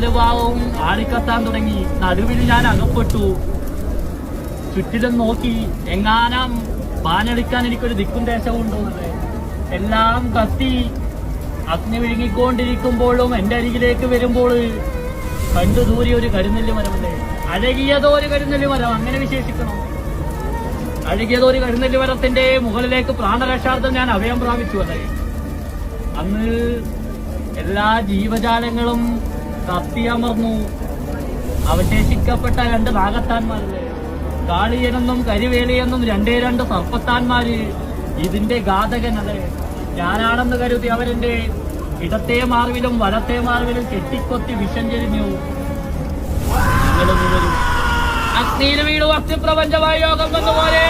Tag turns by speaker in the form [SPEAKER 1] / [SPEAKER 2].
[SPEAKER 1] നാല് ഭാവവും ആളിക്കത്താൻ തുടങ്ങി. നടുവിൽ ഞാൻ അകപ്പെട്ടു. ചുറ്റിലും നോക്കി എങ്ങാനും പാനടിക്കാൻ എനിക്കൊരു ദിക്കും ദേശവും ഉണ്ടോന്നത്. എല്ലാം കത്തി അഗ്നി വിഴുങ്ങിക്കൊണ്ടിരിക്കുമ്പോഴും എന്റെ അരികിലേക്ക് വരുമ്പോൾ കണ്ടു ദൂരെ ഒരു കരുനെല്ലി മരമല്ലേ, അഴകിയതോ ഒരു കരുനെല്ലി മരം, അങ്ങനെ വിശേഷിക്കണം. അഴകിയതോ ഒരു കരുനെല്ലി മരത്തിന്റെ മുകളിലേക്ക് പ്രാണരക്ഷാർത്ഥം ഞാൻ അഭയം പ്രാപിച്ചു. അല്ലേ, അന്ന് എല്ലാ ജീവജാലങ്ങളും കത്തിയമർന്നു. അവശേഷിക്കപ്പെട്ട രണ്ട് നാഗത്താന്മാരല്ലേ, കാളിയനെന്നും കരിവേലിയെന്നും രണ്ടേ രണ്ട് സർപ്പത്താന്മാര്. ഇതിന്റെ ഘാതകനത് ഞാനാണെന്ന് കരുതി അവരെന്റെ ഇടത്തെ മാർവിലും വലത്തെ മാർവിലും കെട്ടിക്കൊത്തി വിഷം ചെരിഞ്ഞു. നിങ്ങളൊന്നു വരും, അഗ്നിയിൽ വീണു അസ്ഥിപ്രപഞ്ചമായ യോഗം വന്നുപോലെ.